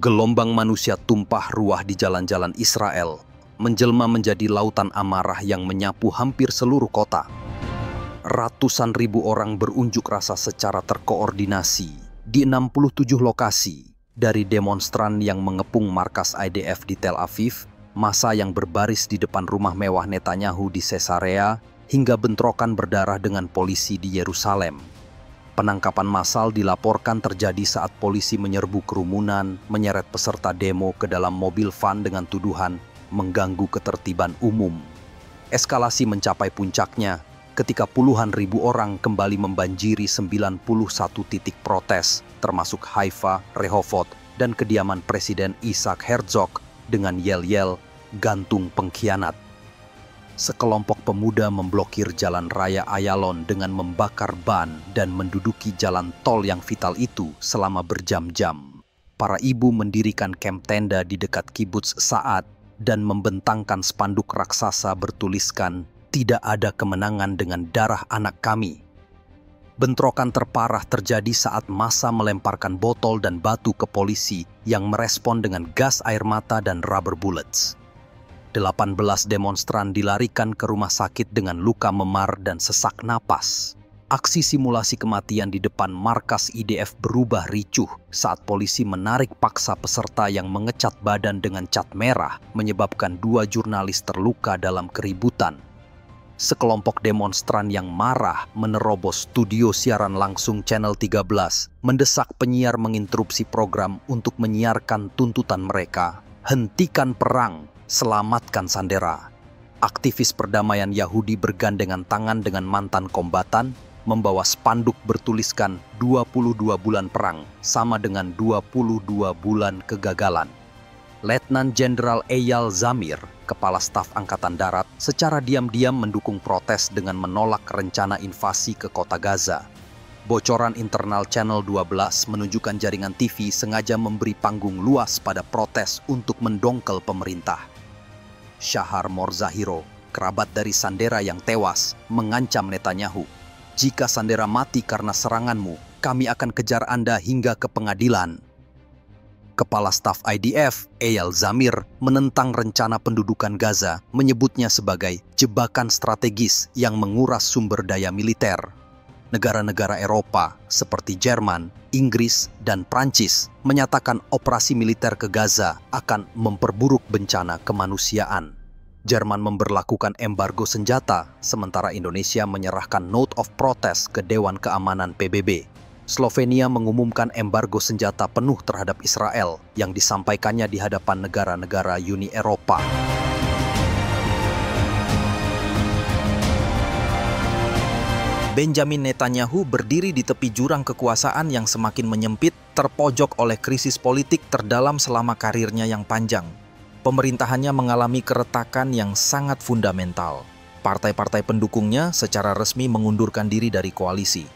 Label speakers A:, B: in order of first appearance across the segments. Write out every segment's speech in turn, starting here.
A: Gelombang manusia tumpah ruah di jalan-jalan Israel, menjelma menjadi lautan amarah yang menyapu hampir seluruh kota. Ratusan ribu orang berunjuk rasa secara terkoordinasi di 67 lokasi, dari demonstran yang mengepung markas IDF di Tel Aviv, massa yang berbaris di depan rumah mewah Netanyahu di Caesarea, hingga bentrokan berdarah dengan polisi di Yerusalem. Penangkapan massal dilaporkan terjadi saat polisi menyerbu kerumunan, menyeret peserta demo ke dalam mobil van dengan tuduhan mengganggu ketertiban umum. Eskalasi mencapai puncaknya ketika puluhan ribu orang kembali membanjiri 91 titik protes, termasuk Haifa, Rehovot, dan kediaman Presiden Isaac Herzog dengan yel-yel "gantung pengkhianat". Sekelompok pemuda memblokir jalan raya Ayalon dengan membakar ban dan menduduki jalan tol yang vital itu selama berjam-jam. Para ibu mendirikan kamp tenda di dekat kibuts Sa'ad dan membentangkan spanduk raksasa bertuliskan, "Tidak ada kemenangan dengan darah anak kami". Bentrokan terparah terjadi saat massa melemparkan botol dan batu ke polisi yang merespon dengan gas air mata dan rubber bullets. 18 demonstran dilarikan ke rumah sakit dengan luka memar dan sesak napas. Aksi simulasi kematian di depan markas IDF berubah ricuh saat polisi menarik paksa peserta yang mengecat badan dengan cat merah, menyebabkan 2 jurnalis terluka dalam keributan. Sekelompok demonstran yang marah menerobos studio siaran langsung Channel 13, mendesak penyiar menginterupsi program untuk menyiarkan tuntutan mereka, "Hentikan perang, selamatkan Sandera". Aktivis perdamaian Yahudi bergandengan tangan dengan mantan kombatan, membawa spanduk bertuliskan 22 bulan perang sama dengan 22 bulan kegagalan. Letnan Jenderal Eyal Zamir, Kepala Staf Angkatan Darat, secara diam-diam mendukung protes dengan menolak rencana invasi ke kota Gaza. Bocoran internal Channel 12 menunjukkan jaringan TV sengaja memberi panggung luas pada protes untuk mendongkel pemerintah. Shahar Morzahiro, kerabat dari Sandera yang tewas, mengancam Netanyahu, "Jika Sandera mati karena seranganmu, kami akan kejar Anda hingga ke pengadilan". Kepala Staf IDF, Eyal Zamir, menentang rencana pendudukan Gaza, menyebutnya sebagai jebakan strategis yang menguras sumber daya militer. Negara-negara Eropa seperti Jerman, Inggris, dan Prancis menyatakan operasi militer ke Gaza akan memperburuk bencana kemanusiaan. Jerman memberlakukan embargo senjata, sementara Indonesia menyerahkan Note of Protest ke Dewan Keamanan PBB. Slovenia mengumumkan embargo senjata penuh terhadap Israel yang disampaikannya di hadapan negara-negara Uni Eropa. Benjamin Netanyahu berdiri di tepi jurang kekuasaan yang semakin menyempit, terpojok oleh krisis politik terdalam selama karirnya yang panjang. Pemerintahannya mengalami keretakan yang sangat fundamental. Partai-partai pendukungnya secara resmi mengundurkan diri dari koalisi.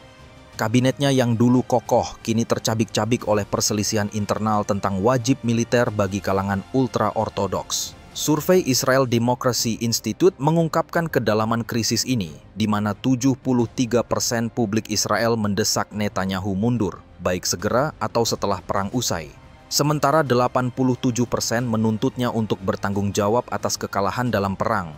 A: Kabinetnya yang dulu kokoh kini tercabik-cabik oleh perselisihan internal tentang wajib militer bagi kalangan ultra-ortodoks. Survei Israel Democracy Institute mengungkapkan kedalaman krisis ini, di mana 73% publik Israel mendesak Netanyahu mundur, baik segera atau setelah perang usai. Sementara 87% menuntutnya untuk bertanggung jawab atas kekalahan dalam perang.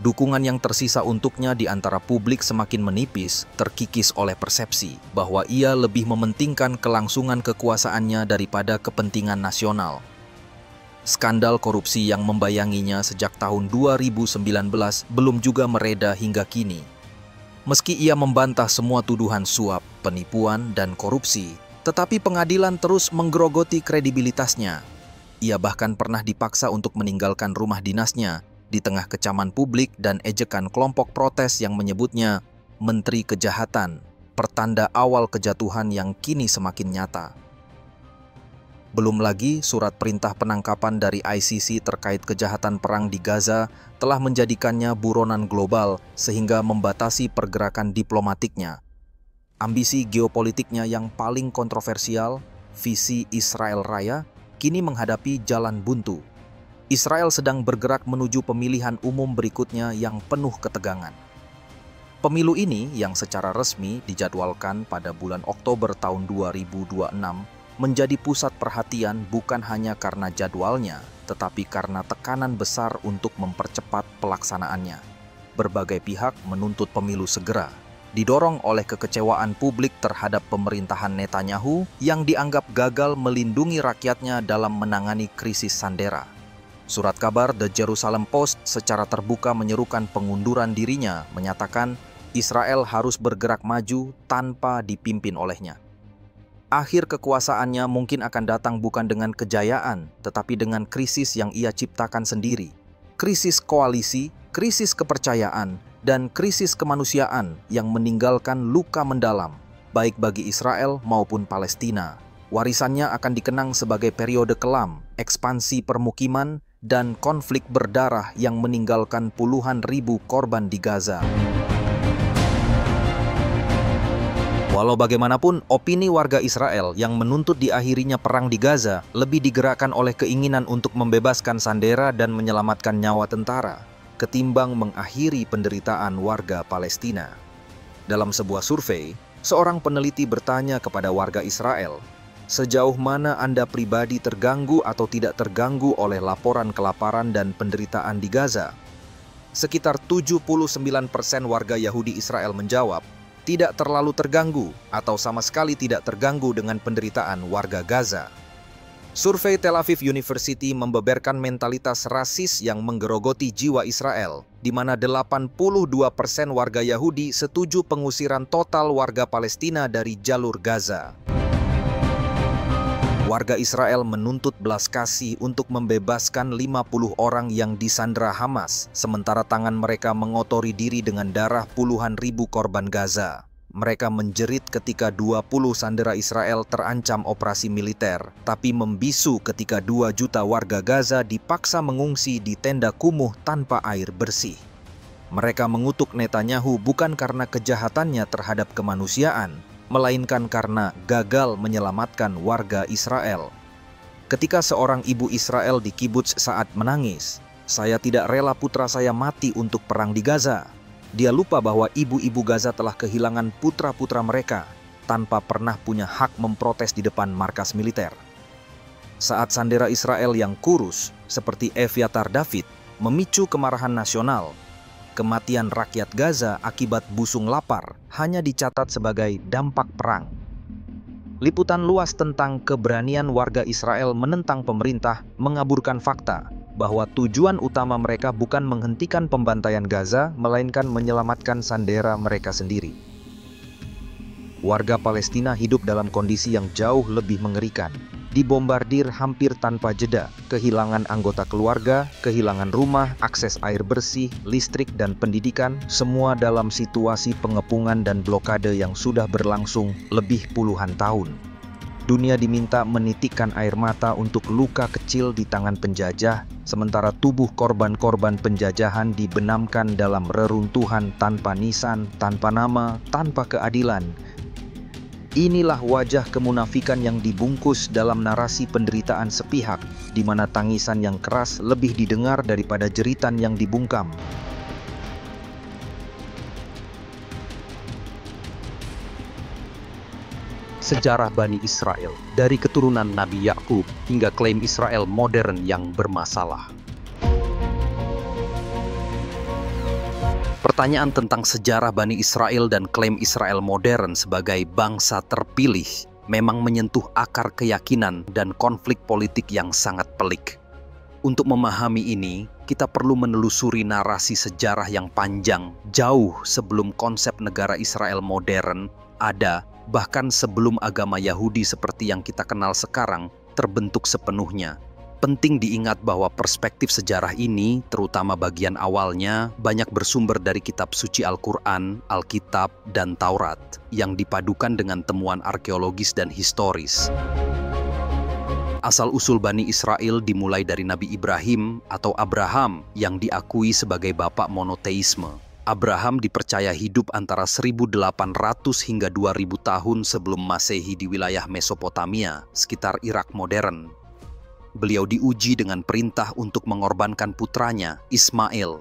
A: Dukungan yang tersisa untuknya di antara publik semakin menipis, terkikis oleh persepsi bahwa ia lebih mementingkan kelangsungan kekuasaannya daripada kepentingan nasional. Skandal korupsi yang membayanginya sejak tahun 2019 belum juga mereda hingga kini. Meski ia membantah semua tuduhan suap, penipuan, dan korupsi, tetapi pengadilan terus menggerogoti kredibilitasnya. Ia bahkan pernah dipaksa untuk meninggalkan rumah dinasnya di tengah kecaman publik dan ejekan kelompok protes yang menyebutnya Menteri Kejahatan, pertanda awal kejatuhan yang kini semakin nyata. Belum lagi surat perintah penangkapan dari ICC terkait kejahatan perang di Gaza telah menjadikannya buronan global sehingga membatasi pergerakan diplomatiknya. Ambisi geopolitiknya yang paling kontroversial, visi Israel Raya, kini menghadapi jalan buntu. Israel sedang bergerak menuju pemilihan umum berikutnya yang penuh ketegangan. Pemilu ini yang secara resmi dijadwalkan pada bulan Oktober tahun 2026 menjadi pusat perhatian bukan hanya karena jadwalnya, tetapi karena tekanan besar untuk mempercepat pelaksanaannya. Berbagai pihak menuntut pemilu segera, didorong oleh kekecewaan publik terhadap pemerintahan Netanyahu yang dianggap gagal melindungi rakyatnya dalam menangani krisis Sandera. Surat kabar The Jerusalem Post secara terbuka menyerukan pengunduran dirinya, menyatakan Israel harus bergerak maju tanpa dipimpin olehnya. Akhir kekuasaannya mungkin akan datang bukan dengan kejayaan, tetapi dengan krisis yang ia ciptakan sendiri. Krisis koalisi, krisis kepercayaan, dan krisis kemanusiaan yang meninggalkan luka mendalam, baik bagi Israel maupun Palestina. Warisannya akan dikenang sebagai periode kelam, ekspansi permukiman, dan konflik berdarah yang meninggalkan puluhan ribu korban di Gaza. Walau bagaimanapun, opini warga Israel yang menuntut diakhirinya perang di Gaza lebih digerakkan oleh keinginan untuk membebaskan Sandera dan menyelamatkan nyawa tentara, ketimbang mengakhiri penderitaan warga Palestina. Dalam sebuah survei, seorang peneliti bertanya kepada warga Israel, sejauh mana Anda pribadi terganggu atau tidak terganggu oleh laporan kelaparan dan penderitaan di Gaza? Sekitar 79% warga Yahudi Israel menjawab, tidak terlalu terganggu atau sama sekali tidak terganggu dengan penderitaan warga Gaza. Survei Tel Aviv University membeberkan mentalitas rasis yang menggerogoti jiwa Israel, di mana 82% warga Yahudi setuju pengusiran total warga Palestina dari jalur Gaza. Warga Israel menuntut belas kasih untuk membebaskan 50 orang yang disandra Hamas, sementara tangan mereka mengotori diri dengan darah puluhan ribu korban Gaza. Mereka menjerit ketika 20 sandera Israel terancam operasi militer, tapi membisu ketika 2 juta warga Gaza dipaksa mengungsi di tenda kumuh tanpa air bersih. Mereka mengutuk Netanyahu bukan karena kejahatannya terhadap kemanusiaan, melainkan karena gagal menyelamatkan warga Israel. Ketika seorang ibu Israel di kibuts saat menangis, "Saya tidak rela putra saya mati untuk perang di Gaza." Dia lupa bahwa ibu-ibu Gaza telah kehilangan putra-putra mereka tanpa pernah punya hak memprotes di depan markas militer. Saat sandera Israel yang kurus, seperti Evyatar David, memicu kemarahan nasional, kematian rakyat Gaza akibat busung lapar hanya dicatat sebagai dampak perang. Liputan luas tentang keberanian warga Israel menentang pemerintah mengaburkan fakta bahwa tujuan utama mereka bukan menghentikan pembantaian Gaza, melainkan menyelamatkan sandera mereka sendiri. Warga Palestina hidup dalam kondisi yang jauh lebih mengerikan. Dibombardir hampir tanpa jeda, kehilangan anggota keluarga, kehilangan rumah, akses air bersih, listrik, dan pendidikan, semua dalam situasi pengepungan dan blokade yang sudah berlangsung lebih puluhan tahun. Dunia diminta menitikkan air mata untuk luka kecil di tangan penjajah, sementara tubuh korban-korban penjajahan dibenamkan dalam reruntuhan tanpa nisan, tanpa nama, tanpa keadilan. Inilah wajah kemunafikan yang dibungkus dalam narasi penderitaan sepihak, di mana tangisan yang keras lebih didengar daripada jeritan yang dibungkam. Sejarah Bani Israel, dari keturunan Nabi Yakub hingga klaim Israel modern yang bermasalah. Pertanyaan tentang sejarah Bani Israel dan klaim Israel modern sebagai bangsa terpilih memang menyentuh akar keyakinan dan konflik politik yang sangat pelik. Untuk memahami ini, kita perlu menelusuri narasi sejarah yang panjang jauh sebelum konsep negara Israel modern ada, bahkan sebelum agama Yahudi seperti yang kita kenal sekarang terbentuk sepenuhnya. Penting diingat bahwa perspektif sejarah ini, terutama bagian awalnya, banyak bersumber dari kitab suci Al-Quran, Alkitab, dan Taurat, yang dipadukan dengan temuan arkeologis dan historis. Asal-usul Bani Israel dimulai dari Nabi Ibrahim atau Abraham yang diakui sebagai bapak monoteisme. Abraham dipercaya hidup antara 1800 hingga 2000 tahun sebelum Masehi di wilayah Mesopotamia, sekitar Irak modern. Beliau diuji dengan perintah untuk mengorbankan putranya, Ismail.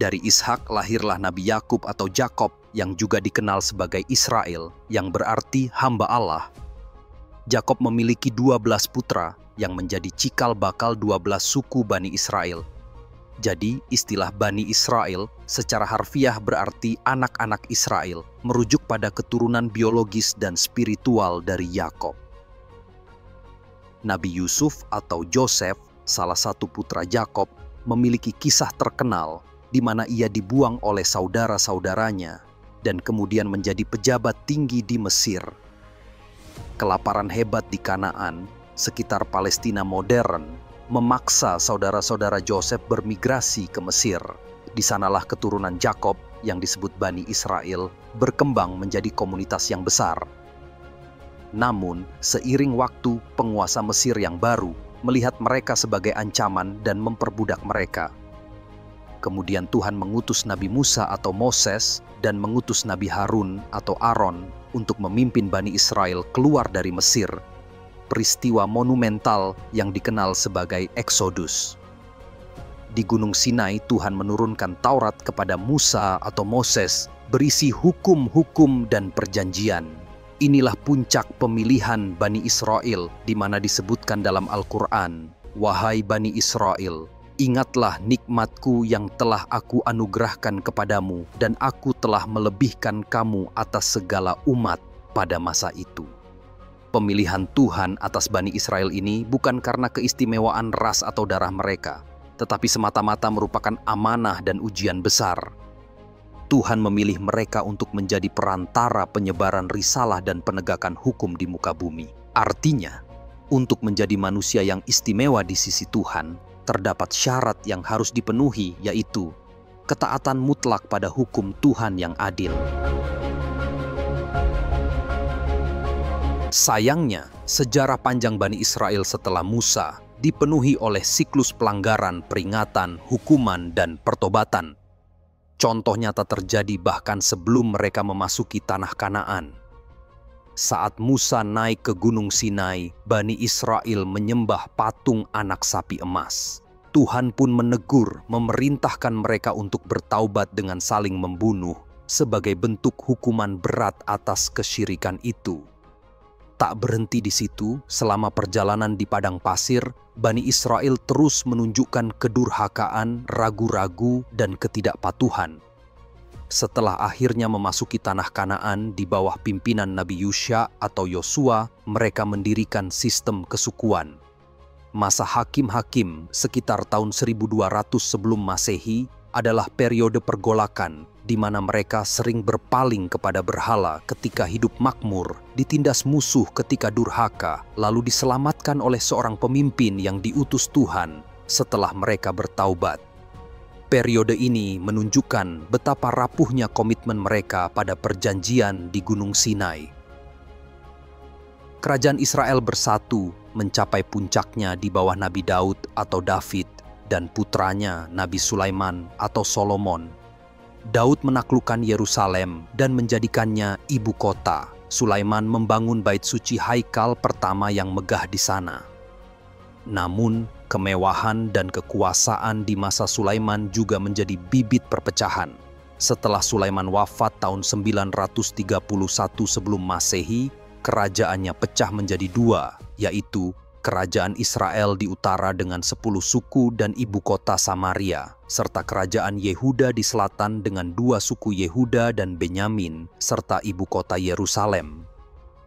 A: Dari Ishak lahirlah Nabi Yakub atau Jakob yang juga dikenal sebagai Israel, yang berarti hamba Allah. Yakob memiliki 12 putra yang menjadi cikal bakal 12 suku Bani Israel. Jadi, istilah Bani Israel secara harfiah berarti anak-anak Israel, merujuk pada keturunan biologis dan spiritual dari Yakob. Nabi Yusuf atau Joseph, salah satu putra Yakob, memiliki kisah terkenal di mana ia dibuang oleh saudara-saudaranya dan kemudian menjadi pejabat tinggi di Mesir. Kelaparan hebat di Kanaan, sekitar Palestina modern, memaksa saudara-saudara Joseph bermigrasi ke Mesir. Di sanalah keturunan Yakob yang disebut Bani Israel berkembang menjadi komunitas yang besar. Namun, seiring waktu, penguasa Mesir yang baru melihat mereka sebagai ancaman dan memperbudak mereka. Kemudian Tuhan mengutus Nabi Musa atau Moses dan mengutus Nabi Harun atau Aaron untuk memimpin Bani Israel keluar dari Mesir. Peristiwa monumental yang dikenal sebagai Eksodus. Di Gunung Sinai, Tuhan menurunkan Taurat kepada Musa atau Moses berisi hukum-hukum dan perjanjian. Inilah puncak pemilihan Bani Israel di mana disebutkan dalam Al-Quran, "Wahai Bani Israel, ingatlah nikmatku yang telah aku anugerahkan kepadamu dan aku telah melebihkan kamu atas segala umat pada masa itu." Pemilihan Tuhan atas Bani Israel ini bukan karena keistimewaan ras atau darah mereka, tetapi semata-mata merupakan amanah dan ujian besar. Tuhan memilih mereka untuk menjadi perantara penyebaran risalah dan penegakan hukum di muka bumi. Artinya, untuk menjadi manusia yang istimewa di sisi Tuhan, terdapat syarat yang harus dipenuhi, yaitu ketaatan mutlak pada hukum Tuhan yang adil. Sayangnya, sejarah panjang Bani Israel setelah Musa dipenuhi oleh siklus pelanggaran, peringatan, hukuman, dan pertobatan. Contoh nyata terjadi bahkan sebelum mereka memasuki tanah Kanaan. Saat Musa naik ke Gunung Sinai, Bani Israel menyembah patung anak sapi emas. Tuhan pun menegur, memerintahkan mereka untuk bertaubat dengan saling membunuh sebagai bentuk hukuman berat atas kesyirikan itu. Tak berhenti di situ, selama perjalanan di padang pasir, Bani Israel terus menunjukkan kedurhakaan, ragu-ragu, dan ketidakpatuhan. Setelah akhirnya memasuki tanah Kanaan di bawah pimpinan Nabi Yusha atau Yosua, mereka mendirikan sistem kesukuan. Masa hakim-hakim sekitar tahun 1200 sebelum Masehi adalah periode pergolakan di mana mereka sering berpaling kepada berhala ketika hidup makmur, ditindas musuh ketika durhaka, lalu diselamatkan oleh seorang pemimpin yang diutus Tuhan setelah mereka bertaubat. Periode ini menunjukkan betapa rapuhnya komitmen mereka pada perjanjian di Gunung Sinai. Kerajaan Israel bersatu mencapai puncaknya di bawah Nabi Daud atau David dan putranya Nabi Sulaiman atau Solomon. Daud menaklukkan Yerusalem dan menjadikannya ibu kota. Sulaiman membangun bait suci Haikal pertama yang megah di sana. Namun, kemewahan dan kekuasaan di masa Sulaiman juga menjadi bibit perpecahan. Setelah Sulaiman wafat tahun 931 sebelum Masehi, kerajaannya pecah menjadi dua, yaitu Kerajaan Israel di utara dengan 10 suku dan ibu kota Samaria, serta Kerajaan Yehuda di selatan dengan 2 suku Yehuda dan Benyamin, serta ibu kota Yerusalem.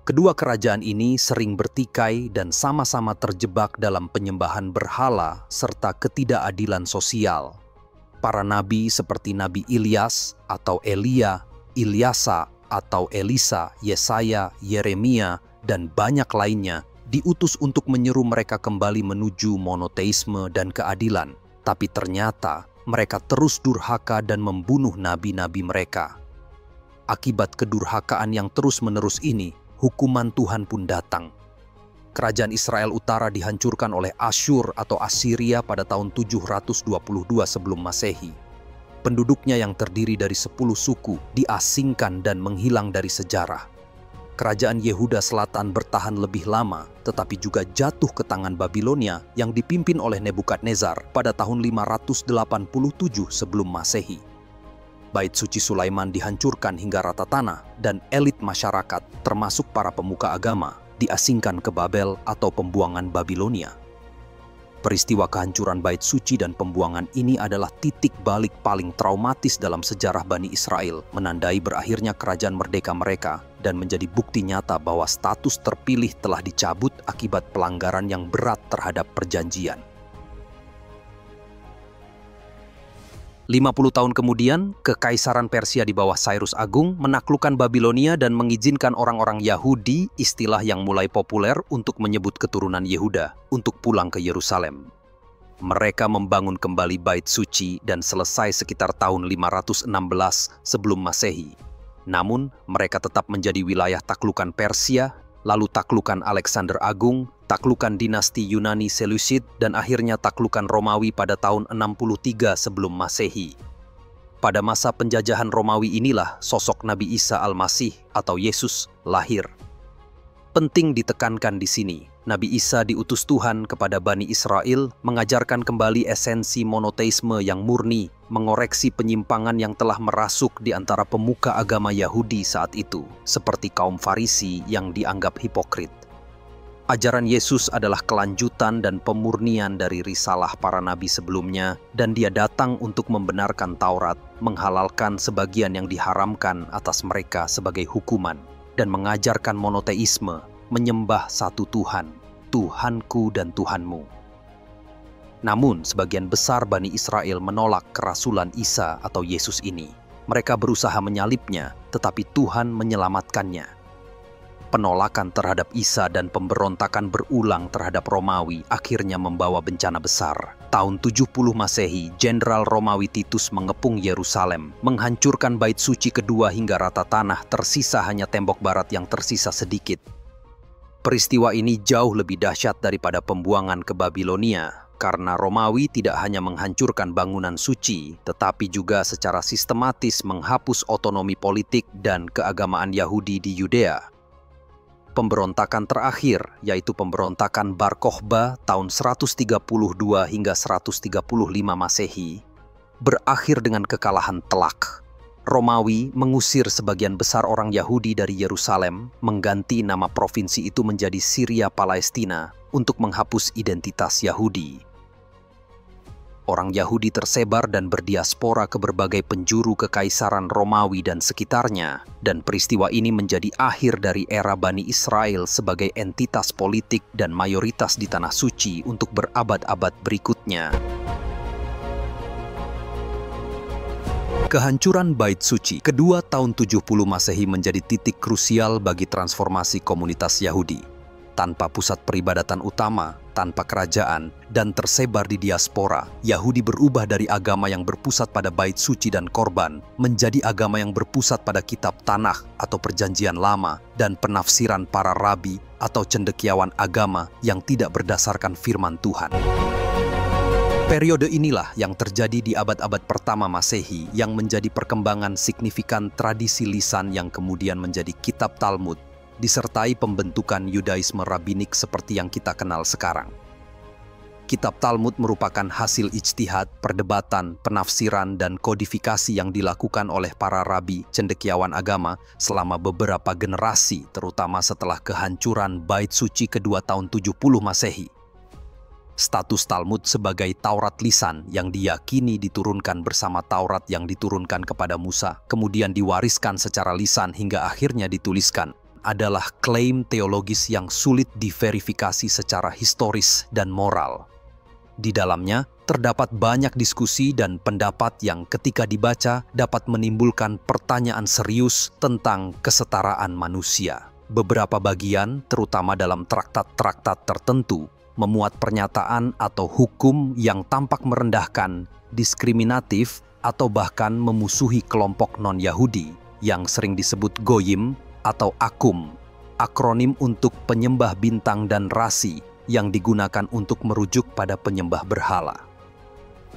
A: Kedua kerajaan ini sering bertikai dan sama-sama terjebak dalam penyembahan berhala serta ketidakadilan sosial. Para nabi seperti Nabi Ilyas atau Elia, Ilyasa atau Elisa, Yesaya, Yeremia, dan banyak lainnya diutus untuk menyeru mereka kembali menuju monoteisme dan keadilan. Tapi ternyata mereka terus durhaka dan membunuh nabi-nabi mereka. Akibat kedurhakaan yang terus-menerus ini, hukuman Tuhan pun datang. Kerajaan Israel Utara dihancurkan oleh Asyur atau Assyria pada tahun 722 sebelum Masehi. Penduduknya yang terdiri dari 10 suku diasingkan dan menghilang dari sejarah. Kerajaan Yehuda Selatan bertahan lebih lama, tetapi juga jatuh ke tangan Babilonia yang dipimpin oleh Nebukadnezar pada tahun 587 sebelum Masehi. Bait suci Sulaiman dihancurkan hingga rata tanah dan elit masyarakat, termasuk para pemuka agama, diasingkan ke Babel atau pembuangan Babilonia. Peristiwa kehancuran bait suci dan pembuangan ini adalah titik balik paling traumatis dalam sejarah Bani Israel, menandai berakhirnya kerajaan merdeka mereka dan menjadi bukti nyata bahwa status terpilih telah dicabut akibat pelanggaran yang berat terhadap perjanjian. 50 tahun kemudian, Kekaisaran Persia di bawah Cyrus Agung menaklukkan Babilonia dan mengizinkan orang-orang Yahudi, istilah yang mulai populer untuk menyebut keturunan Yehuda, untuk pulang ke Yerusalem. Mereka membangun kembali bait suci dan selesai sekitar tahun 516 sebelum Masehi. Namun, mereka tetap menjadi wilayah taklukan Persia, lalu taklukan Alexander Agung, taklukan dinasti Yunani Seleucid, dan akhirnya taklukan Romawi pada tahun 63 sebelum Masehi. Pada masa penjajahan Romawi inilah sosok Nabi Isa Al-Masih atau Yesus lahir. Penting ditekankan di sini, Nabi Isa diutus Tuhan kepada Bani Israel mengajarkan kembali esensi monoteisme yang murni, mengoreksi penyimpangan yang telah merasuk di antara pemuka agama Yahudi saat itu, seperti kaum Farisi yang dianggap hipokrit. Ajaran Yesus adalah kelanjutan dan pemurnian dari risalah para nabi sebelumnya, dan dia datang untuk membenarkan Taurat, menghalalkan sebagian yang diharamkan atas mereka sebagai hukuman, dan mengajarkan monoteisme, menyembah satu Tuhan, Tuhanku dan Tuhanmu. Namun, sebagian besar Bani Israel menolak kerasulan Isa atau Yesus ini. Mereka berusaha menyalibnya, tetapi Tuhan menyelamatkannya. Penolakan terhadap Isa dan pemberontakan berulang terhadap Romawi akhirnya membawa bencana besar. Tahun 70 Masehi, Jenderal Romawi Titus mengepung Yerusalem, menghancurkan bait suci kedua hingga rata tanah, tersisa hanya tembok barat yang tersisa sedikit. Peristiwa ini jauh lebih dahsyat daripada pembuangan ke Babilonia, karena Romawi tidak hanya menghancurkan bangunan suci, tetapi juga secara sistematis menghapus otonomi politik dan keagamaan Yahudi di Yudea. Pemberontakan terakhir, yaitu pemberontakan Bar Kokhba tahun 132 hingga 135 Masehi, berakhir dengan kekalahan telak. Romawi mengusir sebagian besar orang Yahudi dari Yerusalem, mengganti nama provinsi itu menjadi Syria Palestina untuk menghapus identitas Yahudi. Orang Yahudi tersebar dan berdiaspora ke berbagai penjuru kekaisaran Romawi dan sekitarnya, dan peristiwa ini menjadi akhir dari era Bani Israel sebagai entitas politik dan mayoritas di Tanah Suci untuk berabad-abad berikutnya. Kehancuran Bait Suci kedua tahun 70 Masehi menjadi titik krusial bagi transformasi komunitas Yahudi. Tanpa pusat peribadatan utama, tanpa kerajaan, dan tersebar di diaspora, Yahudi berubah dari agama yang berpusat pada bait suci dan korban, menjadi agama yang berpusat pada kitab Tanakh atau Perjanjian Lama, dan penafsiran para rabi atau cendekiawan agama yang tidak berdasarkan firman Tuhan. Periode inilah yang terjadi di abad-abad pertama Masehi yang menjadi perkembangan signifikan tradisi lisan yang kemudian menjadi kitab Talmud, disertai pembentukan Yudaisme rabbinik seperti yang kita kenal sekarang. Kitab Talmud merupakan hasil ijtihad, perdebatan, penafsiran, dan kodifikasi yang dilakukan oleh para rabi cendekiawan agama selama beberapa generasi, terutama setelah kehancuran Bait Suci kedua tahun 70 Masehi. Status Talmud sebagai Taurat lisan yang diyakini diturunkan bersama Taurat yang diturunkan kepada Musa, kemudian diwariskan secara lisan hingga akhirnya dituliskan, adalah klaim teologis yang sulit diverifikasi secara historis dan moral. Di dalamnya terdapat banyak diskusi dan pendapat yang ketika dibaca dapat menimbulkan pertanyaan serius tentang kesetaraan manusia. Beberapa bagian, terutama dalam traktat-traktat tertentu, memuat pernyataan atau hukum yang tampak merendahkan, diskriminatif, atau bahkan memusuhi kelompok non-Yahudi yang sering disebut Goyim atau Akum, akronim untuk penyembah bintang dan rasi yang digunakan untuk merujuk pada penyembah berhala.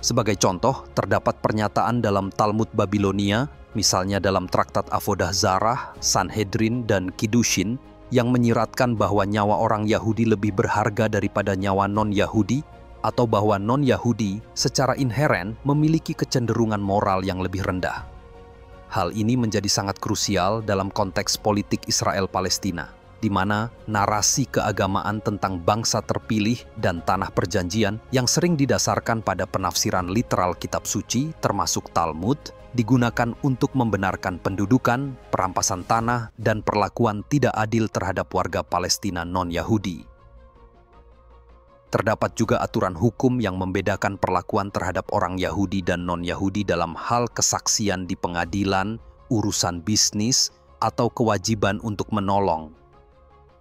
A: Sebagai contoh, terdapat pernyataan dalam Talmud Babilonia, misalnya dalam traktat Avodah Zarah, Sanhedrin, dan Kiddushin, yang menyiratkan bahwa nyawa orang Yahudi lebih berharga daripada nyawa non-Yahudi, atau bahwa non-Yahudi secara inheren memiliki kecenderungan moral yang lebih rendah. Hal ini menjadi sangat krusial dalam konteks politik Israel-Palestina. di mana narasi keagamaan tentang bangsa terpilih dan tanah perjanjian yang sering didasarkan pada penafsiran literal kitab suci termasuk Talmud digunakan untuk membenarkan pendudukan, perampasan tanah, dan perlakuan tidak adil terhadap warga Palestina non-Yahudi. Terdapat juga aturan hukum yang membedakan perlakuan terhadap orang Yahudi dan non-Yahudi dalam hal kesaksian di pengadilan, urusan bisnis, atau kewajiban untuk menolong.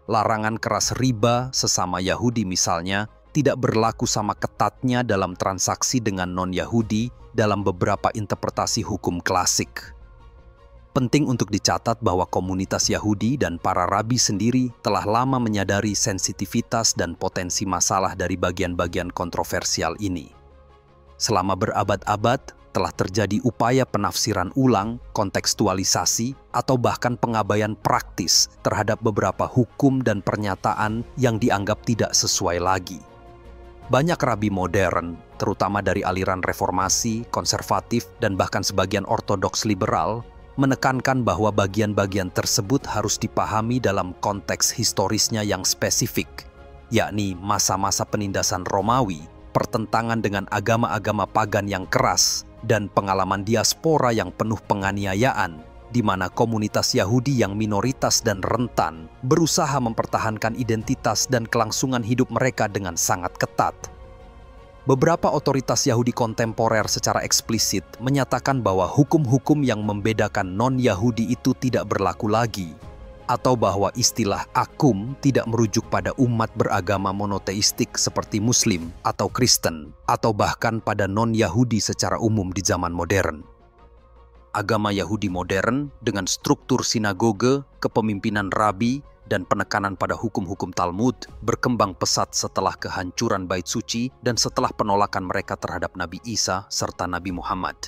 A: Larangan keras riba sesama Yahudi misalnya tidak berlaku sama ketatnya dalam transaksi dengan non-Yahudi dalam beberapa interpretasi hukum klasik. Penting untuk dicatat bahwa komunitas Yahudi dan para rabi sendiri telah lama menyadari sensitivitas dan potensi masalah dari bagian-bagian kontroversial ini. Selama berabad-abad, telah terjadi upaya penafsiran ulang, kontekstualisasi, atau bahkan pengabaian praktis terhadap beberapa hukum dan pernyataan yang dianggap tidak sesuai lagi. Banyak rabi modern, terutama dari aliran reformasi, konservatif, dan bahkan sebagian ortodoks liberal, menekankan bahwa bagian-bagian tersebut harus dipahami dalam konteks historisnya yang spesifik, yakni masa-masa penindasan Romawi, pertentangan dengan agama-agama pagan yang keras, dan pengalaman diaspora yang penuh penganiayaan, di mana komunitas Yahudi yang minoritas dan rentan berusaha mempertahankan identitas dan kelangsungan hidup mereka dengan sangat ketat. Beberapa otoritas Yahudi kontemporer secara eksplisit menyatakan bahwa hukum-hukum yang membedakan non-Yahudi itu tidak berlaku lagi, atau bahwa istilah akum tidak merujuk pada umat beragama monoteistik seperti Muslim atau Kristen, atau bahkan pada non-Yahudi secara umum di zaman modern. Agama Yahudi modern dengan struktur sinagoge, kepemimpinan rabi, dan penekanan pada hukum-hukum Talmud berkembang pesat setelah kehancuran Bait Suci dan setelah penolakan mereka terhadap Nabi Isa serta Nabi Muhammad.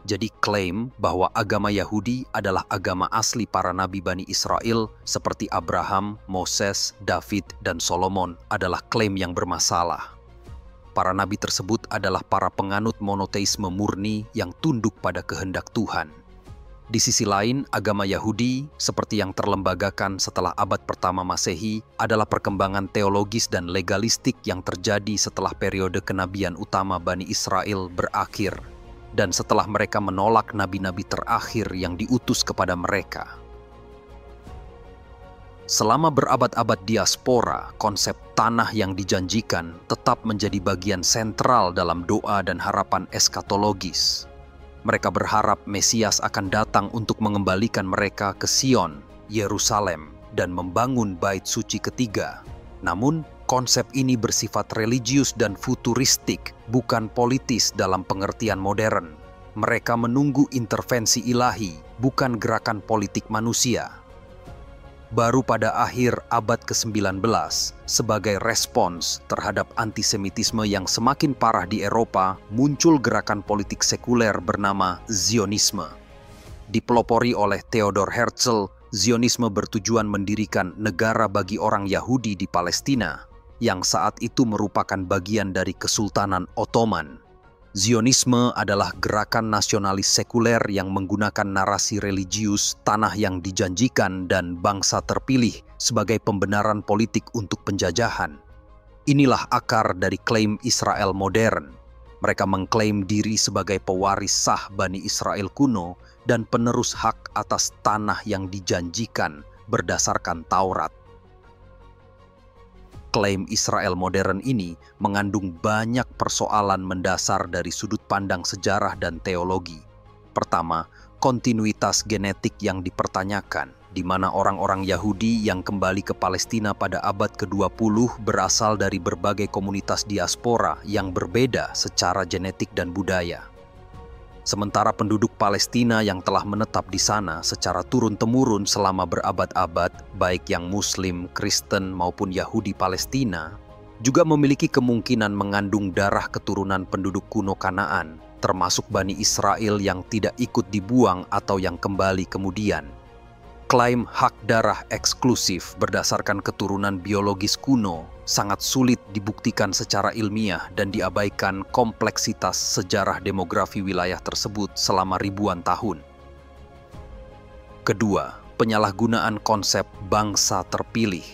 A: Jadi klaim bahwa agama Yahudi adalah agama asli para nabi Bani Israel seperti Abraham, Moses, David, dan Solomon adalah klaim yang bermasalah. Para nabi tersebut adalah para penganut monoteisme murni yang tunduk pada kehendak Tuhan. Di sisi lain, agama Yahudi, seperti yang terlembagakan setelah abad pertama Masehi, adalah perkembangan teologis dan legalistik yang terjadi setelah periode kenabian utama Bani Israel berakhir, dan setelah mereka menolak nabi-nabi terakhir yang diutus kepada mereka. Selama berabad-abad diaspora, konsep tanah yang dijanjikan tetap menjadi bagian sentral dalam doa dan harapan eskatologis. Mereka berharap Mesias akan datang untuk mengembalikan mereka ke Sion, Yerusalem, dan membangun Bait Suci ketiga. Namun, konsep ini bersifat religius dan futuristik, bukan politis dalam pengertian modern. Mereka menunggu intervensi ilahi, bukan gerakan politik manusia. Baru pada akhir abad ke-19, sebagai respons terhadap antisemitisme yang semakin parah di Eropa, muncul gerakan politik sekuler bernama Zionisme. Dipelopori oleh Theodor Herzl, Zionisme bertujuan mendirikan negara bagi orang Yahudi di Palestina, yang saat itu merupakan bagian dari Kesultanan Ottoman. Zionisme adalah gerakan nasionalis sekuler yang menggunakan narasi religius, tanah yang dijanjikan, dan bangsa terpilih sebagai pembenaran politik untuk penjajahan. Inilah akar dari klaim Israel modern. Mereka mengklaim diri sebagai pewaris sah Bani Israel kuno dan penerus hak atas tanah yang dijanjikan berdasarkan Taurat. Klaim Israel modern ini mengandung banyak persoalan mendasar dari sudut pandang sejarah dan teologi. Pertama, kontinuitas genetik yang dipertanyakan, di mana orang-orang Yahudi yang kembali ke Palestina pada abad ke-20 berasal dari berbagai komunitas diaspora yang berbeda secara genetik dan budaya. Sementara penduduk Palestina yang telah menetap di sana secara turun-temurun selama berabad-abad, baik yang Muslim, Kristen, maupun Yahudi Palestina, juga memiliki kemungkinan mengandung darah keturunan penduduk kuno Kanaan, termasuk Bani Israel yang tidak ikut dibuang atau yang kembali kemudian. Klaim hak darah eksklusif berdasarkan keturunan biologis kuno sangat sulit dibuktikan secara ilmiah dan diabaikan kompleksitas sejarah demografi wilayah tersebut selama ribuan tahun. Kedua, penyalahgunaan konsep bangsa terpilih.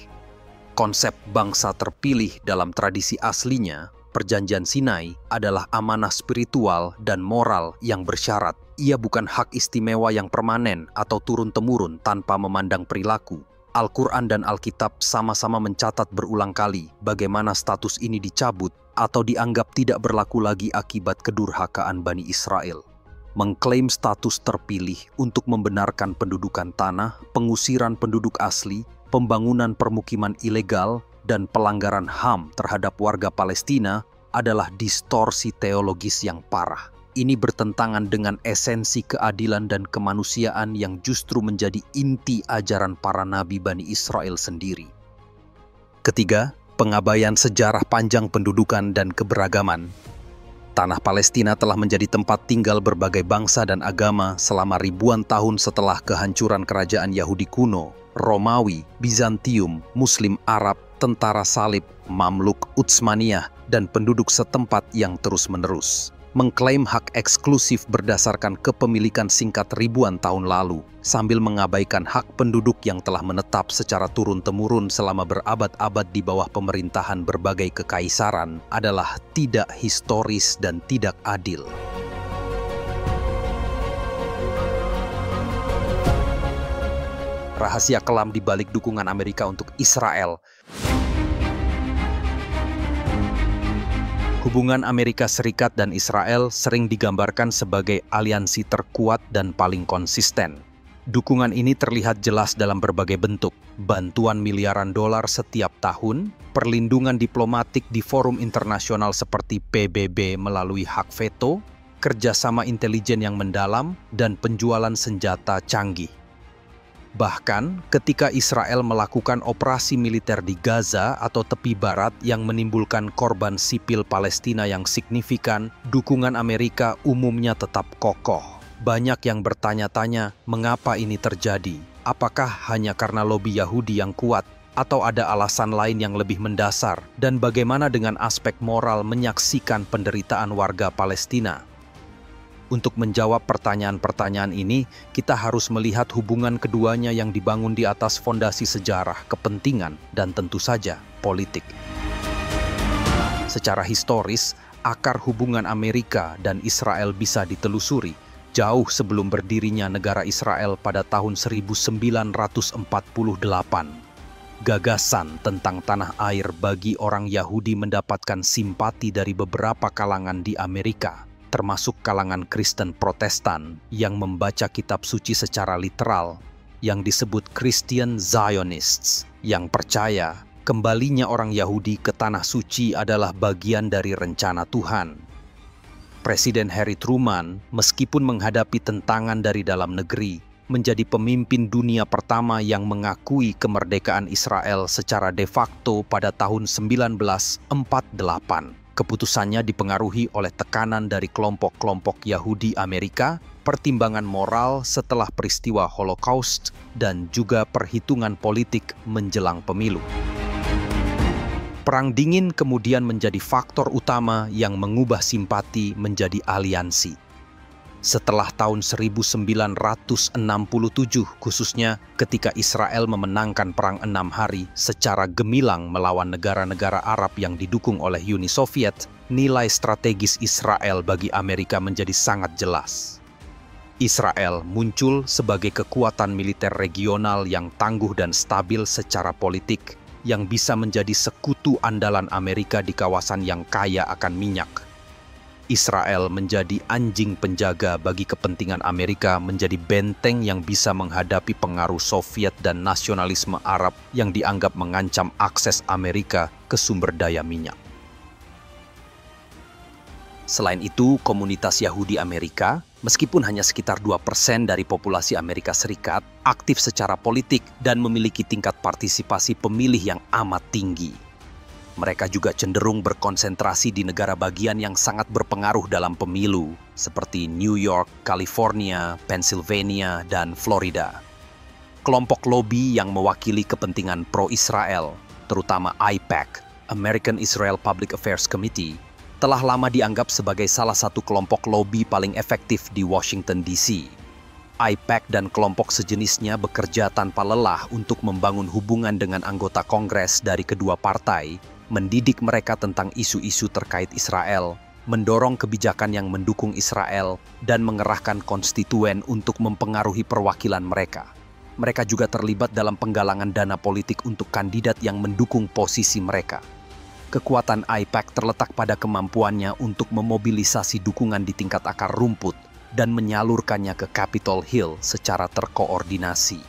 A: Konsep bangsa terpilih dalam tradisi aslinya, Perjanjian Sinai, adalah amanah spiritual dan moral yang bersyarat. Ia bukan hak istimewa yang permanen atau turun-temurun tanpa memandang perilaku. Al-Quran dan Alkitab sama-sama mencatat berulang kali bagaimana status ini dicabut atau dianggap tidak berlaku lagi akibat kedurhakaan Bani Israel. Mengklaim status terpilih untuk membenarkan pendudukan tanah, pengusiran penduduk asli, pembangunan permukiman ilegal, dan pelanggaran HAM terhadap warga Palestina adalah distorsi teologis yang parah. Ini bertentangan dengan esensi keadilan dan kemanusiaan yang justru menjadi inti ajaran para nabi Bani Israel sendiri. Ketiga, pengabaian sejarah panjang pendudukan dan keberagaman. Tanah Palestina telah menjadi tempat tinggal berbagai bangsa dan agama selama ribuan tahun setelah kehancuran kerajaan Yahudi kuno, Romawi, Bizantium, Muslim Arab, tentara salib, Mamluk, Utsmaniyah, dan penduduk setempat yang terus-menerus. Mengklaim hak eksklusif berdasarkan kepemilikan singkat ribuan tahun lalu, sambil mengabaikan hak penduduk yang telah menetap secara turun-temurun selama berabad-abad di bawah pemerintahan berbagai kekaisaran, adalah tidak historis dan tidak adil. Rahasia kelam di balik dukungan Amerika untuk Israel. Hubungan Amerika Serikat dan Israel sering digambarkan sebagai aliansi terkuat dan paling konsisten. Dukungan ini terlihat jelas dalam berbagai bentuk: bantuan miliaran dolar setiap tahun, perlindungan diplomatik di forum internasional seperti PBB melalui hak veto, kerjasama intelijen yang mendalam, dan penjualan senjata canggih. Bahkan, ketika Israel melakukan operasi militer di Gaza atau tepi barat yang menimbulkan korban sipil Palestina yang signifikan, dukungan Amerika umumnya tetap kokoh. Banyak yang bertanya-tanya, mengapa ini terjadi? Apakah hanya karena lobi Yahudi yang kuat? Atau ada alasan lain yang lebih mendasar? Dan bagaimana dengan aspek moral menyaksikan penderitaan warga Palestina? Untuk menjawab pertanyaan-pertanyaan ini, kita harus melihat hubungan keduanya yang dibangun di atas fondasi sejarah, kepentingan, dan tentu saja politik. Secara historis, akar hubungan Amerika dan Israel bisa ditelusuri jauh sebelum berdirinya negara Israel pada tahun 1948. Gagasan tentang tanah air bagi orang Yahudi mendapatkan simpati dari beberapa kalangan di Amerika, termasuk kalangan Kristen Protestan yang membaca kitab suci secara literal, yang disebut Christian Zionists, yang percaya kembalinya orang Yahudi ke tanah suci adalah bagian dari rencana Tuhan. Presiden Harry Truman, meskipun menghadapi tentangan dari dalam negeri, menjadi pemimpin dunia pertama yang mengakui kemerdekaan Israel secara de facto pada tahun 1948. Keputusannya dipengaruhi oleh tekanan dari kelompok-kelompok Yahudi Amerika, pertimbangan moral setelah peristiwa Holocaust, dan juga perhitungan politik menjelang pemilu. Perang Dingin kemudian menjadi faktor utama yang mengubah simpati menjadi aliansi. Setelah tahun 1967, khususnya ketika Israel memenangkan Perang 6 Hari secara gemilang melawan negara-negara Arab yang didukung oleh Uni Soviet, nilai strategis Israel bagi Amerika menjadi sangat jelas. Israel muncul sebagai kekuatan militer regional yang tangguh dan stabil secara politik, yang bisa menjadi sekutu andalan Amerika di kawasan yang kaya akan minyak. Israel menjadi anjing penjaga bagi kepentingan Amerika, menjadi benteng yang bisa menghadapi pengaruh Soviet dan nasionalisme Arab yang dianggap mengancam akses Amerika ke sumber daya minyak. Selain itu, komunitas Yahudi Amerika, meskipun hanya sekitar 2% dari populasi Amerika Serikat, aktif secara politik dan memiliki tingkat partisipasi pemilih yang amat tinggi. Mereka juga cenderung berkonsentrasi di negara bagian yang sangat berpengaruh dalam pemilu, seperti New York, California, Pennsylvania, dan Florida. Kelompok lobi yang mewakili kepentingan pro-Israel, terutama AIPAC, American Israel Public Affairs Committee, telah lama dianggap sebagai salah satu kelompok lobi paling efektif di Washington, D.C. AIPAC dan kelompok sejenisnya bekerja tanpa lelah untuk membangun hubungan dengan anggota Kongres dari kedua partai, mendidik mereka tentang isu-isu terkait Israel, mendorong kebijakan yang mendukung Israel, dan mengerahkan konstituen untuk mempengaruhi perwakilan mereka. Mereka juga terlibat dalam penggalangan dana politik untuk kandidat yang mendukung posisi mereka. Kekuatan AIPAC terletak pada kemampuannya untuk memobilisasi dukungan di tingkat akar rumput dan menyalurkannya ke Capitol Hill secara terkoordinasi.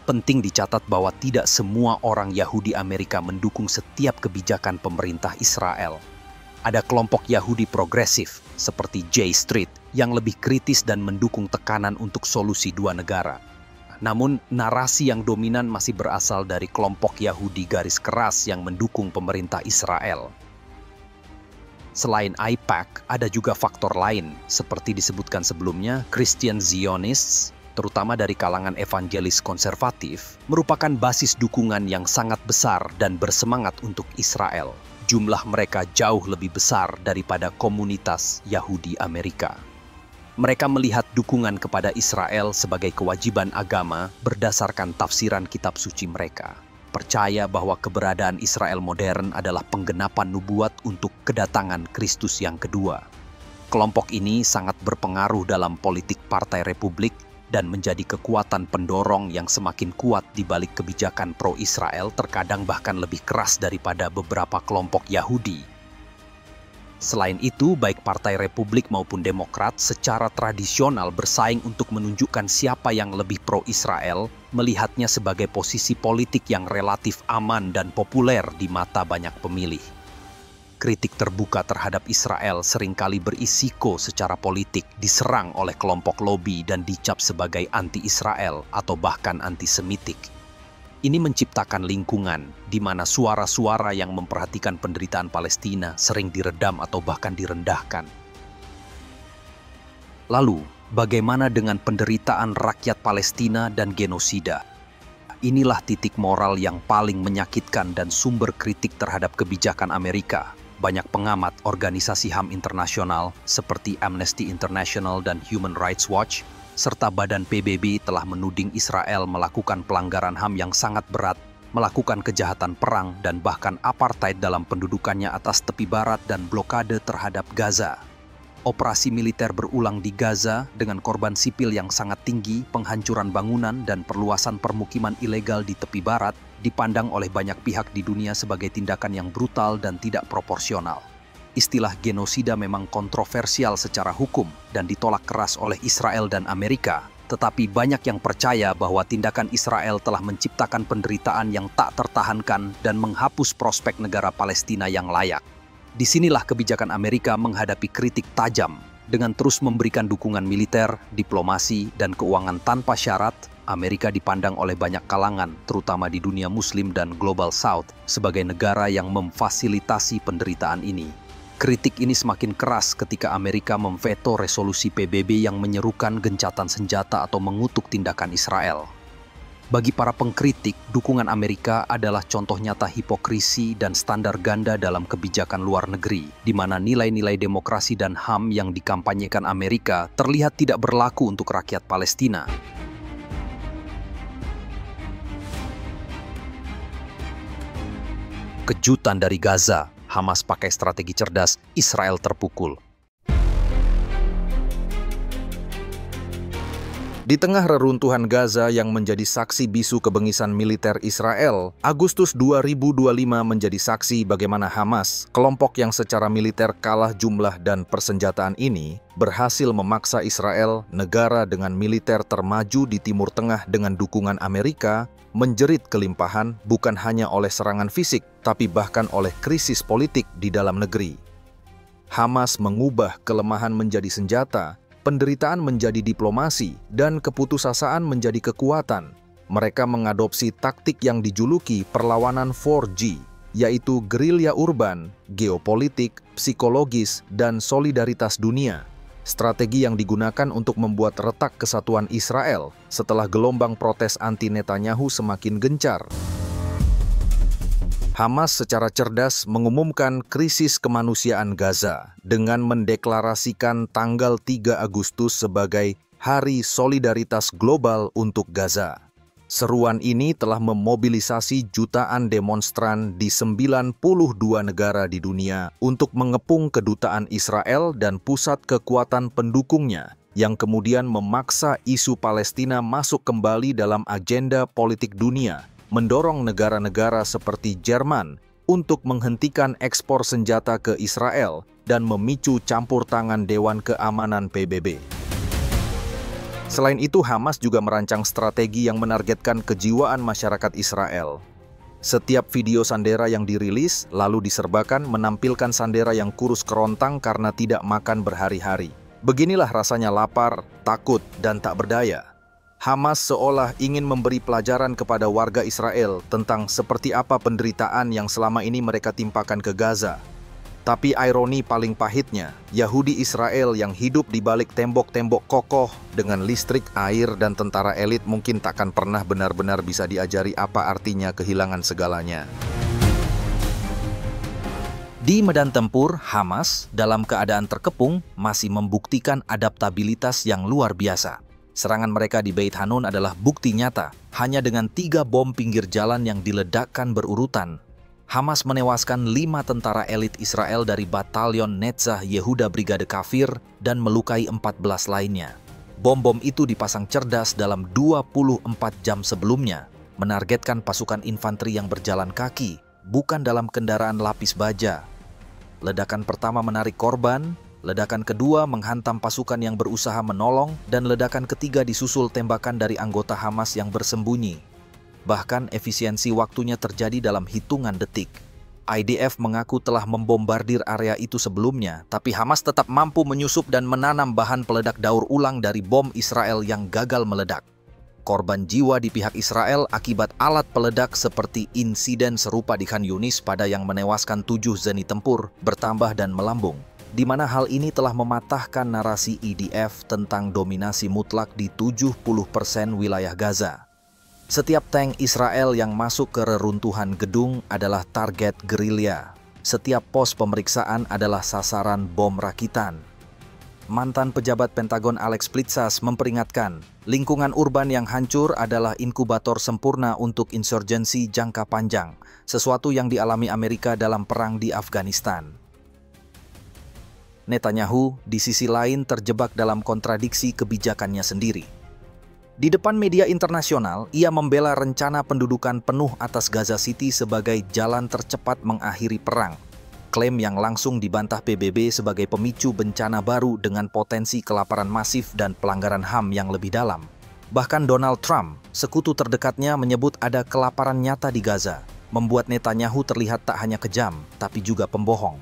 A: Penting dicatat bahwa tidak semua orang Yahudi Amerika mendukung setiap kebijakan pemerintah Israel. Ada kelompok Yahudi progresif seperti J Street yang lebih kritis dan mendukung tekanan untuk solusi dua negara. Namun, narasi yang dominan masih berasal dari kelompok Yahudi garis keras yang mendukung pemerintah Israel. Selain AIPAC, ada juga faktor lain, seperti disebutkan sebelumnya, Christian Zionists, terutama dari kalangan evangelis konservatif, merupakan basis dukungan yang sangat besar dan bersemangat untuk Israel. Jumlah mereka jauh lebih besar daripada komunitas Yahudi Amerika. Mereka melihat dukungan kepada Israel sebagai kewajiban agama berdasarkan tafsiran kitab suci mereka. Percaya bahwa keberadaan Israel modern adalah penggenapan nubuat untuk kedatangan Kristus yang kedua. Kelompok ini sangat berpengaruh dalam politik Partai Republik dan menjadi kekuatan pendorong yang semakin kuat di balik kebijakan pro-Israel, terkadang bahkan lebih keras daripada beberapa kelompok Yahudi. Selain itu, baik Partai Republik maupun Demokrat secara tradisional bersaing untuk menunjukkan siapa yang lebih pro-Israel, melihatnya sebagai posisi politik yang relatif aman dan populer di mata banyak pemilih. Kritik terbuka terhadap Israel seringkali berisiko secara politik diserang oleh kelompok lobi dan dicap sebagai anti-Israel atau bahkan antisemitik. Ini menciptakan lingkungan di mana suara-suara yang memperhatikan penderitaan Palestina sering diredam atau bahkan direndahkan. Lalu, bagaimana dengan penderitaan rakyat Palestina dan genosida? Inilah titik moral yang paling menyakitkan dan sumber kritik terhadap kebijakan Amerika. Banyak pengamat organisasi HAM internasional seperti Amnesty International dan Human Rights Watch serta Badan PBB telah menuding Israel melakukan pelanggaran HAM yang sangat berat, melakukan kejahatan perang dan bahkan apartheid dalam pendudukannya atas tepi barat dan blokade terhadap Gaza. Operasi militer berulang di Gaza dengan korban sipil yang sangat tinggi, penghancuran bangunan dan perluasan permukiman ilegal di tepi barat dipandang oleh banyak pihak di dunia sebagai tindakan yang brutal dan tidak proporsional. Istilah genosida memang kontroversial secara hukum dan ditolak keras oleh Israel dan Amerika, tetapi banyak yang percaya bahwa tindakan Israel telah menciptakan penderitaan yang tak tertahankan dan menghapus prospek negara Palestina yang layak. Disinilah kebijakan Amerika menghadapi kritik tajam. Dengan terus memberikan dukungan militer, diplomasi, dan keuangan tanpa syarat, Amerika dipandang oleh banyak kalangan, terutama di dunia Muslim dan Global South, sebagai negara yang memfasilitasi penderitaan ini. Kritik ini semakin keras ketika Amerika memveto resolusi PBB yang menyerukan gencatan senjata atau mengutuk tindakan Israel. Bagi para pengkritik, dukungan Amerika adalah contoh nyata hipokrisi dan standar ganda dalam kebijakan luar negeri, di mana nilai-nilai demokrasi dan HAM yang dikampanyekan Amerika terlihat tidak berlaku untuk rakyat Palestina. Kejutan dari Gaza, Hamas pakai strategi cerdas, Israel terpukul.
B: Di tengah reruntuhan Gaza yang menjadi saksi bisu kebengisan militer Israel, Agustus 2025 menjadi saksi bagaimana Hamas, kelompok yang secara militer kalah jumlah dan persenjataan ini, berhasil memaksa Israel, negara dengan militer termaju di Timur Tengah dengan dukungan Amerika, menjerit kelimpahan bukan hanya oleh serangan fisik, tapi bahkan oleh krisis politik di dalam negeri. Hamas mengubah kelemahan menjadi senjata, penderitaan menjadi diplomasi, dan keputusasaan menjadi kekuatan. Mereka mengadopsi taktik yang dijuluki perlawanan 4G, yaitu gerilya urban, geopolitik, psikologis, dan solidaritas dunia. Strategi yang digunakan untuk membuat retak kesatuan Israel setelah gelombang protes anti-Netanyahu semakin gencar. Hamas secara cerdas mengumumkan krisis kemanusiaan Gaza dengan mendeklarasikan tanggal 3 Agustus sebagai Hari Solidaritas Global untuk Gaza. Seruan ini telah memobilisasi jutaan demonstran di 92 negara di dunia untuk mengepung kedutaan Israel dan pusat kekuatan pendukungnya, yang kemudian memaksa isu Palestina masuk kembali dalam agenda politik dunia, mendorong negara-negara seperti Jerman untuk menghentikan ekspor senjata ke Israel dan memicu campur tangan Dewan Keamanan PBB. Selain itu, Hamas juga merancang strategi yang menargetkan kejiwaan masyarakat Israel. Setiap video Sandera yang dirilis lalu diserbakan menampilkan Sandera yang kurus kerontang karena tidak makan berhari-hari. Beginilah rasanya lapar, takut, dan tak berdaya. Hamas seolah ingin memberi pelajaran kepada warga Israel tentang seperti apa penderitaan yang selama ini mereka timpakan ke Gaza. Tapi ironi paling pahitnya, Yahudi Israel yang hidup di balik tembok-tembok kokoh dengan listrik, air, dan tentara elit mungkin takkan pernah benar-benar bisa diajari apa artinya kehilangan segalanya.
A: Di medan tempur, Hamas dalam keadaan terkepung masih membuktikan adaptabilitas yang luar biasa. Serangan mereka di Beit Hanun adalah bukti nyata. Hanya dengan 3 bom pinggir jalan yang diledakkan berurutan, Hamas menewaskan 5 tentara elit Israel dari Batalion Netzah Yehuda Brigade Kafir dan melukai 14 lainnya. Bom-bom itu dipasang cerdas dalam 24 jam sebelumnya, menargetkan pasukan infanteri yang berjalan kaki, bukan dalam kendaraan lapis baja. Ledakan pertama menarik korban, ledakan kedua menghantam pasukan yang berusaha menolong, dan ledakan ketiga disusul tembakan dari anggota Hamas yang bersembunyi. Bahkan efisiensi waktunya terjadi dalam hitungan detik. IDF mengaku telah membombardir area itu sebelumnya, tapi Hamas tetap mampu menyusup dan menanam bahan peledak daur ulang dari bom Israel yang gagal meledak. Korban jiwa di pihak Israel akibat alat peledak seperti insiden serupa di Khan Yunis pada yang menewaskan 7 zeni tempur bertambah dan melambung, di mana hal ini telah mematahkan narasi IDF tentang dominasi mutlak di 70% wilayah Gaza. Setiap tank Israel yang masuk ke reruntuhan gedung adalah target gerilya. Setiap pos pemeriksaan adalah sasaran bom rakitan. Mantan pejabat Pentagon Alex Plitzas memperingatkan, lingkungan urban yang hancur adalah inkubator sempurna untuk insurgensi jangka panjang, sesuatu yang dialami Amerika dalam perang di Afghanistan. Netanyahu di sisi lain terjebak dalam kontradiksi kebijakannya sendiri. Di depan media internasional, ia membela rencana pendudukan penuh atas Gaza City sebagai jalan tercepat mengakhiri perang. Klaim yang langsung dibantah PBB sebagai pemicu bencana baru dengan potensi kelaparan masif dan pelanggaran HAM yang lebih dalam. Bahkan Donald Trump, sekutu terdekatnya, menyebut ada kelaparan nyata di Gaza, membuat Netanyahu terlihat tak hanya kejam, tapi juga pembohong.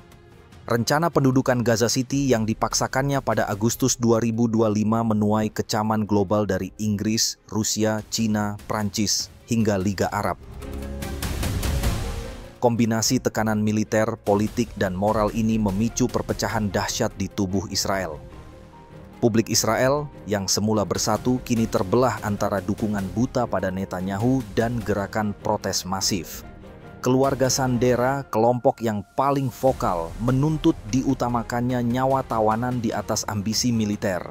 A: Rencana pendudukan Gaza City yang dipaksakannya pada Agustus 2025 menuai kecaman global dari Inggris, Rusia, Cina, Prancis, hingga Liga Arab. Kombinasi tekanan militer, politik, dan moral ini memicu perpecahan dahsyat di tubuh Israel. Publik Israel yang semula bersatu kini terbelah antara dukungan buta pada Netanyahu dan gerakan protes masif. Keluarga Sandera, kelompok yang paling vokal, menuntut diutamakannya nyawa tawanan di atas ambisi militer.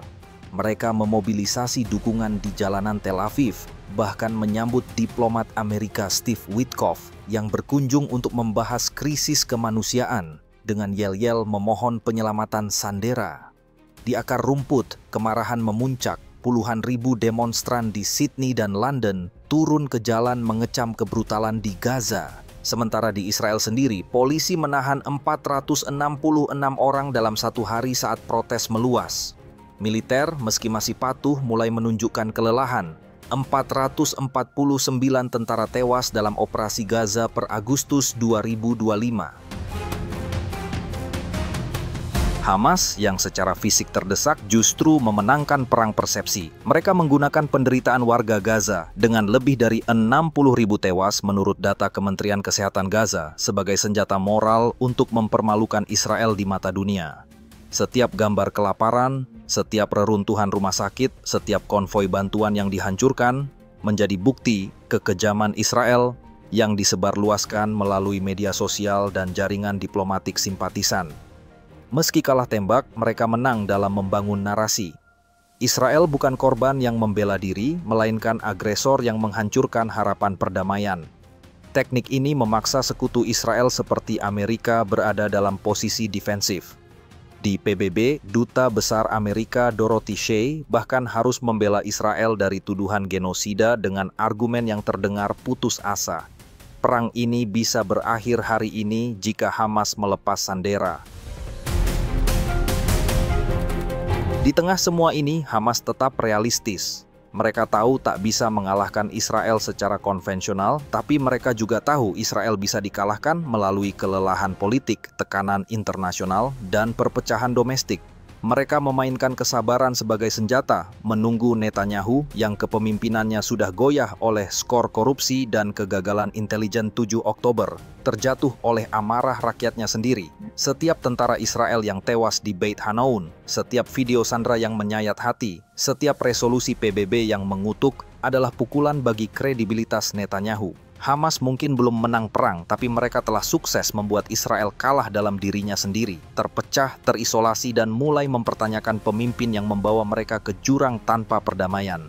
A: Mereka memobilisasi dukungan di jalanan Tel Aviv, bahkan menyambut diplomat Amerika Steve Witkoff yang berkunjung untuk membahas krisis kemanusiaan dengan yel-yel memohon penyelamatan Sandera. Di akar rumput, kemarahan memuncak. Puluhan ribu demonstran di Sydney dan London turun ke jalan mengecam kebrutalan di Gaza. Sementara di Israel sendiri, polisi menahan 466 orang dalam satu hari saat protes meluas. Militer, meski masih patuh, mulai menunjukkan kelelahan. 449 tentara tewas dalam operasi Gaza per Agustus 2025. Hamas yang secara fisik terdesak justru memenangkan perang persepsi. Mereka menggunakan penderitaan warga Gaza dengan lebih dari 60.000 tewas menurut data Kementerian Kesehatan Gaza sebagai senjata moral untuk mempermalukan Israel di mata dunia. Setiap gambar kelaparan, setiap reruntuhan rumah sakit, setiap konvoi bantuan yang dihancurkan menjadi bukti kekejaman Israel yang disebarluaskan melalui media sosial dan jaringan diplomatik simpatisan. Meski kalah tembak, mereka menang dalam membangun narasi.
B: Israel bukan korban yang membela diri, melainkan agresor yang menghancurkan harapan perdamaian. Teknik ini memaksa sekutu Israel seperti Amerika berada dalam posisi defensif. Di PBB, Duta Besar Amerika Dorothy Shea bahkan harus membela Israel dari tuduhan genosida dengan argumen yang terdengar putus asa. Perang ini bisa berakhir hari ini jika Hamas melepas sandera. Di tengah semua ini, Hamas tetap realistis. Mereka tahu tak bisa mengalahkan Israel secara konvensional, tapi mereka juga tahu Israel bisa dikalahkan melalui kelelahan politik, tekanan internasional, dan perpecahan domestik. Mereka memainkan kesabaran sebagai senjata, menunggu Netanyahu yang kepemimpinannya sudah goyah oleh skor korupsi dan kegagalan intelijen 7 Oktober, terjatuh oleh amarah rakyatnya sendiri. Setiap tentara Israel yang tewas di Beit Hanoun, setiap video sandera yang menyayat hati, setiap resolusi PBB yang mengutuk adalah pukulan bagi kredibilitas Netanyahu. Hamas mungkin belum menang perang, tapi mereka telah sukses membuat Israel kalah dalam dirinya sendiri, terpecah, terisolasi, dan mulai mempertanyakan pemimpin yang membawa mereka ke jurang tanpa perdamaian.